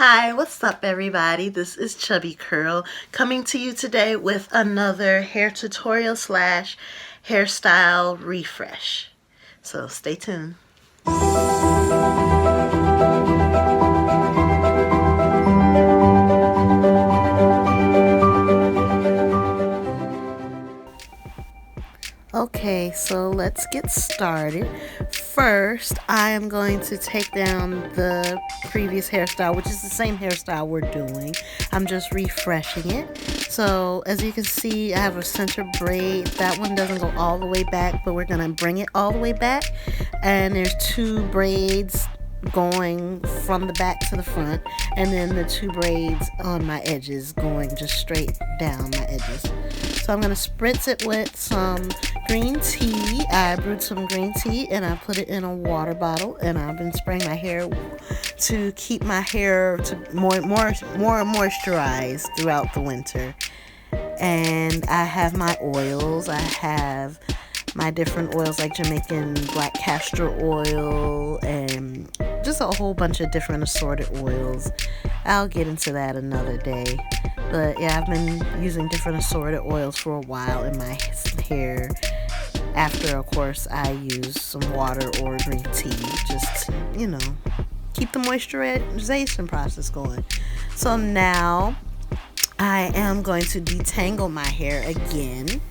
Hi, what's up, everybody? This is Chubby Curl coming to you today with another hair tutorial slash hairstyle refresh. So stay tuned. Okay, so let's get started. First, I am going to take down the previous hairstyle, which is the same hairstyle we're doing. I'm just refreshing it. So, as you can see, I have a center braid. That one doesn't go all the way back, but we're going to bring it all the way back. And there's two braids going from the back to the front, and then the two braids on my edges going just straight down my edges. So I'm going to spritz it with some green tea. I brewed some green tea and I put it in a water bottle, and I've been spraying my hair to keep my hair to more moisturized throughout the winter. And I have my oils. I have my different oils like Jamaican black castor oil and just a whole bunch of different assorted oils. I'll get into that another day. But yeah, I've been using different assorted oils for a while in my hair. After, of course, I use some water or green tea just to, keep the moisturization process going. So now I am going to detangle my hair again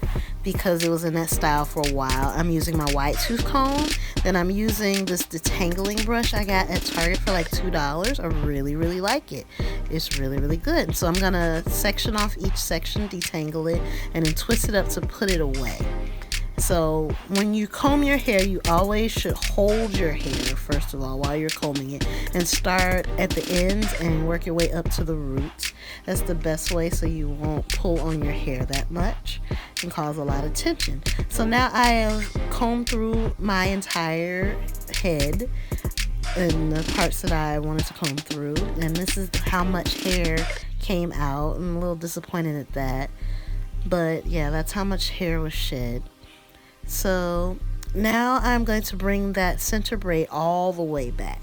because it was in that style for a while. I'm using my white tooth comb. Then I'm using this detangling brush I got at Target for like $2. I really, really like it. It's really, really good. So I'm going to section off each section, detangle it, and then twist it up to put it away. So when you comb your hair, you always should hold your hair, first of all, while you're combing it, and start at the ends and work your way up to the roots. That's the best way so you won't pull on your hair that much and cause a lot of tension. So now I have combed through my entire head and the parts that I wanted to comb through, and this is how much hair came out. I'm a little disappointed at that, but yeah, that's how much hair was shed. So now I'm going to bring that center braid all the way back.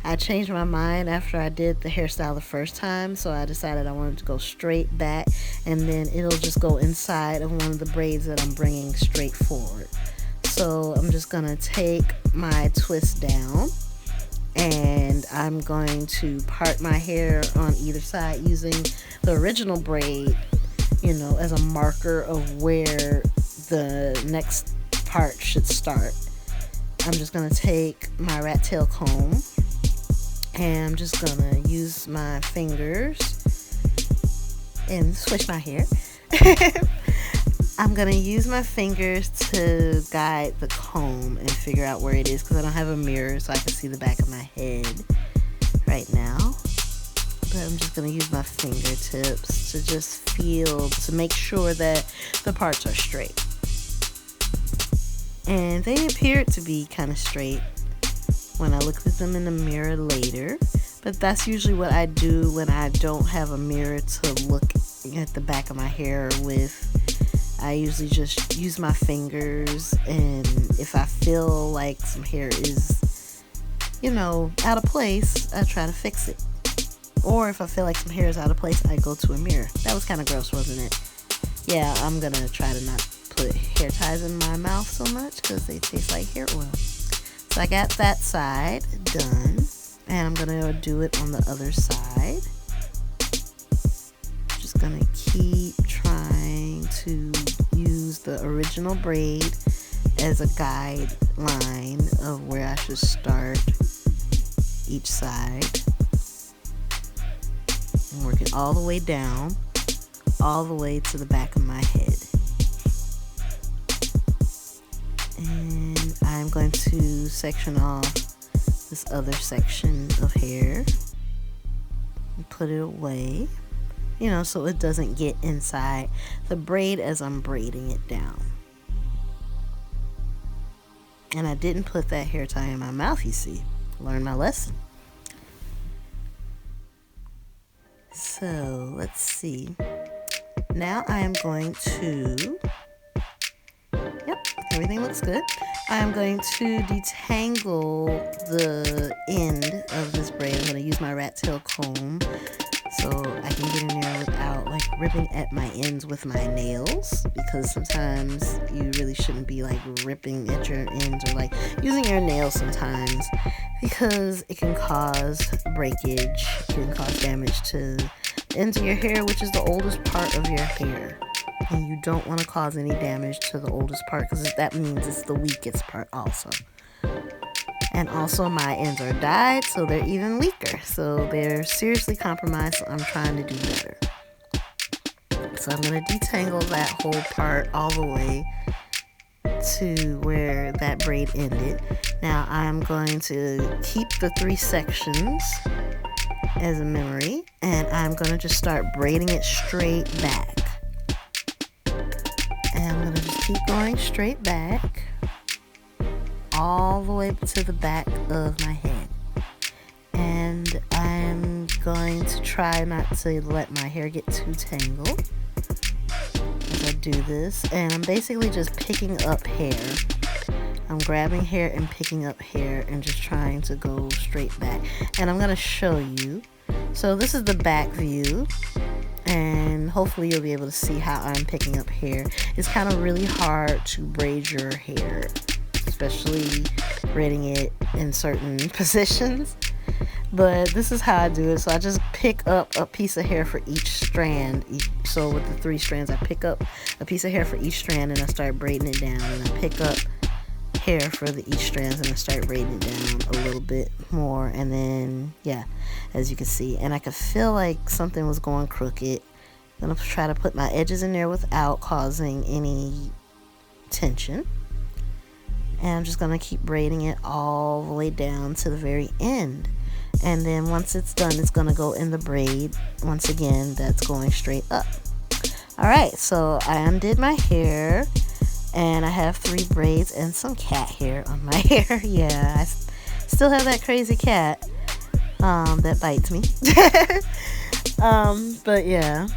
I changed my mind after I did the hairstyle the first time, so I decided I wanted to go straight back, and then it'll just go inside of one of the braids that I'm bringing straight forward. So I'm just going to take my twist down, and I'm going to part my hair on either side using the original braid, as a marker of where the next part should start. I'm just going to take my rat tail comb, and I'm just going to use my fingers and swish my hair. I'm going to use my fingers to guide the comb and figure out where it is, because I don't have a mirror so I can see the back of my head right now. But I'm just going to use my fingertips to just feel, to make sure that the parts are straight. And they appeared to be kind of straight when I looked at them in the mirror later. But that's usually what I do when I don't have a mirror to look at the back of my hair with. I usually just use my fingers, and if I feel like some hair is, out of place, I try to fix it. Or if I feel like some hair is out of place, I go to a mirror. That was kind of gross, wasn't it? Yeah, I'm going to try to not put hair ties in my mouth so much because they taste like hair oil. So I got that side done, and I'm going to do it on the other side. Just going to keep trying to use the original braid as a guideline of where I should start each side. And working all the way down, all the way to the back of my head. And I'm going to section off this other section of hair and put it away, so it doesn't get inside the braid as I'm braiding it down. And I didn't put that hair tie in my mouth, you see. Learned my lesson. So let's see. Now I am going to everything looks good. I'm going to detangle the end of this braid. I'm going to use my rat tail comb so I can get in there without like ripping at my ends with my nails, because sometimes you really shouldn't be like ripping at your ends or like using your nails sometimes, because it can cause breakage, it can cause damage to the ends of your hair, which is the oldest part of your hair. And you don't want to cause any damage to the oldest part, because that means it's the weakest part also. And also my ends are dyed, so they're even weaker. So they're seriously compromised, so I'm trying to do better. So I'm going to detangle that whole part all the way to where that braid ended. Now I'm going to keep the 3 sections as a memory, and I'm going to just start braiding it straight back. And I'm going to just keep going straight back all the way to the back of my head. And I'm going to try not to let my hair get too tangled as I do this. And I'm basically just picking up hair. I'm grabbing hair and picking up hair and just trying to go straight back. And I'm going to show you. So this is the back view, and hopefully you'll be able to see how I'm picking up hair. It's kind of really hard to braid your hair, especially braiding it in certain positions, but this is how I do it. So I just pick up a piece of hair for each strand. So with the 3 strands, I pick up a piece of hair for each strand and I start braiding it down, and I pick up hair for each strands and I start braiding it down a little bit more. And then yeah, as you can see, and I could feel like something was going crooked. I'm gonna try to put my edges in there without causing any tension. And I'm just going to keep braiding it all the way down to the very end. And then once it's done, it's going to go in the braid. Once again, that's going straight up. Alright, so I undid my hair. And I have 3 braids and some cat hair on my hair. Yeah, I still have that crazy cat that bites me. But yeah,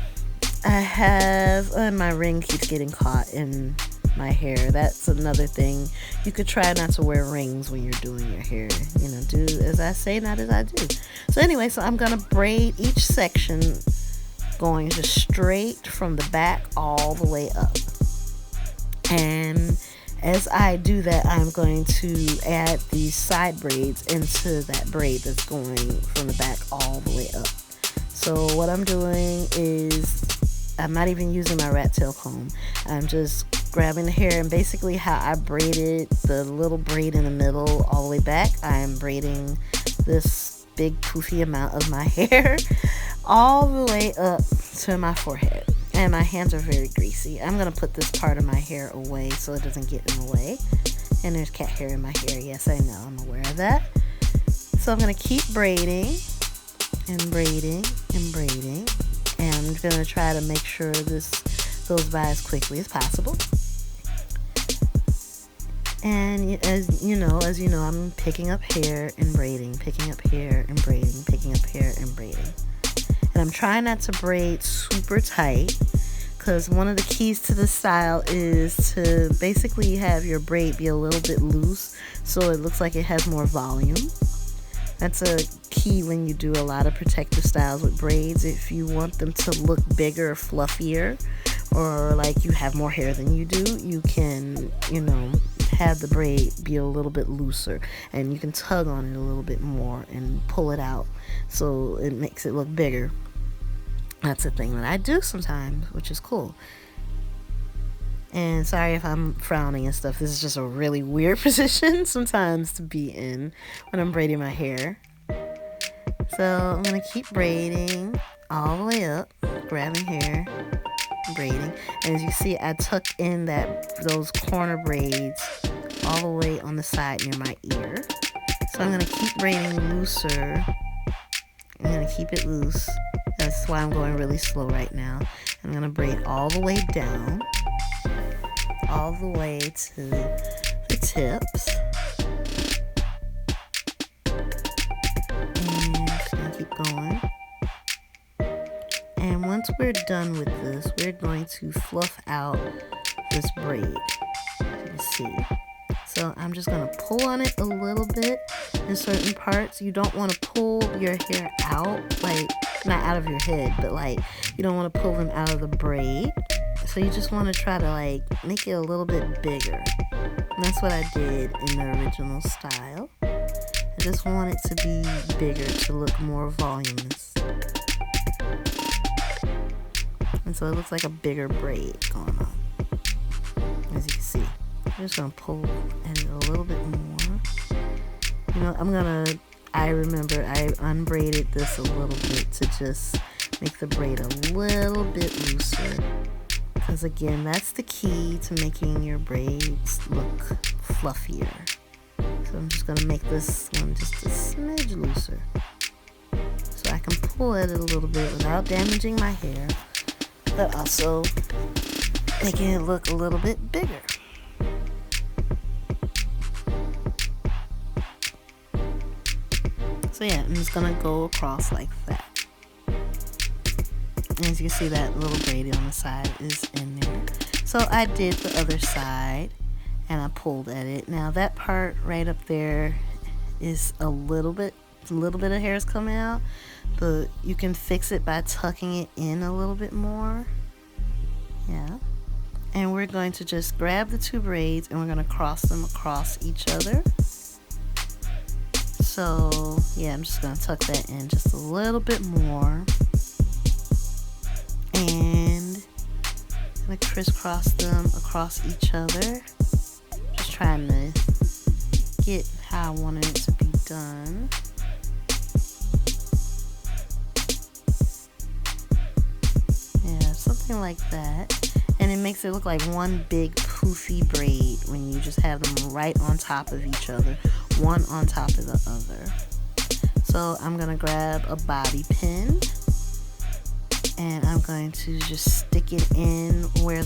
I have... and my ring keeps getting caught in my hair. That's another thing. You could try not to wear rings when you're doing your hair. You know, do as I say, not as I do. So anyway, so I'm gonna braid each section going just straight from the back all the way up. And as I do that, I'm going to add these side braids into that braid that's going from the back all the way up. So what I'm doing is, I'm not even using my rat tail comb. I'm just grabbing the hair, and basically how I braided the little braid in the middle all the way back, I'm braiding this big poofy amount of my hair all the way up to my forehead. And my hands are very greasy. I'm going to put this part of my hair away so it doesn't get in the way. And there's cat hair in my hair. Yes, I know. I'm aware of that. So I'm going to keep braiding and braiding and braiding. And I'm going to try to make sure this goes by as quickly as possible. And as you know, I'm picking up hair and braiding, picking up hair and braiding, picking up hair and braiding. And I'm trying not to braid super tight, because one of the keys to this style is to basically have your braid be a little bit loose so it looks like it has more volume. That's a key when you do a lot of protective styles with braids. If you want them to look bigger or fluffier, or like you have more hair than you do, you can, have the braid be a little bit looser, and you can tug on it a little bit more and pull it out so it makes it look bigger. That's a thing that I do sometimes, which is cool. And sorry if I'm frowning and stuff. This is just a really weird position sometimes to be in when I'm braiding my hair. So I'm going to keep braiding all the way up, grabbing hair, braiding. And as you see, I tuck in those corner braids all the way on the side near my ear. So I'm going to keep braiding looser. I'm going to keep it loose. That's why I'm going really slow right now. I'm going to braid all the way down, all the way to the tips. And just going to keep going. And once we're done with this, we're going to fluff out this braid. You can see. So I'm just gonna pull on it a little bit in certain parts. You don't want to pull your hair out, like not out of your head, but like you don't want to pull them out of the braid. So you just want to try to like make it a little bit bigger. And that's what I did in the original style. I just want it to be bigger to look more voluminous. And so it looks like a bigger braid going on, as you can see. I'm just gonna pull at it a little bit more. You know, I remember I unbraided this a little bit to just make the braid a little bit looser. Because again, that's the key to making your braids look fluffier. So I'm just gonna make this one just a smidge looser. So I can pull at it a little bit without damaging my hair, but also making it look a little bit bigger. So yeah, I'm just gonna go across like that. And as you can see, that little braid on the side is in there. So I did the other side and I pulled at it. Now that part right up there is a little bit of hair is coming out, but you can fix it by tucking it in a little bit more. Yeah. And we're going to just grab the two braids and we're going to cross them across each other. So yeah, I'm just going to tuck that in just a little bit more. And I'm going to crisscross them across each other. Just trying to get how I wanted it to be done. Yeah, something like that. And it makes it look like one big poofy braid when you just have them right on top of each other, one on top of the other. So I'm gonna grab a bobby pin and I'm going to just stick it in where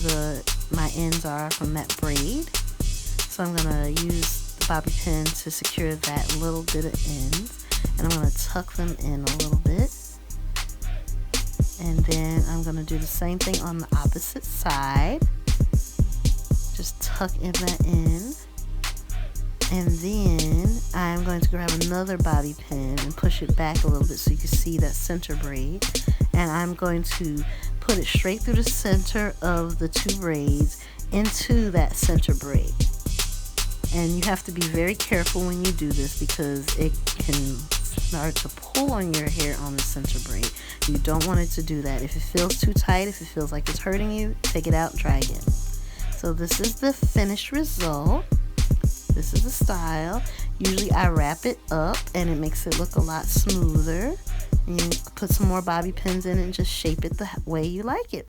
my ends are from that braid. So I'm gonna use the bobby pin to secure that little bit of ends, and I'm gonna tuck them in a little bit. And then I'm going to do the same thing on the opposite side. Just tuck in that in. And then I'm going to grab another bobby pin and push it back a little bit so you can see that center braid. And I'm going to put it straight through the center of the two braids into that center braid. And you have to be very careful when you do this because it can start to pull on your hair on the center braid. You don't want it to do that. If it feels too tight, if it feels like it's hurting you, take it out and try again. So this is the finished result. This is the style. Usually I wrap it up and it makes it look a lot smoother. And you put some more bobby pins in it and just shape it the way you like it.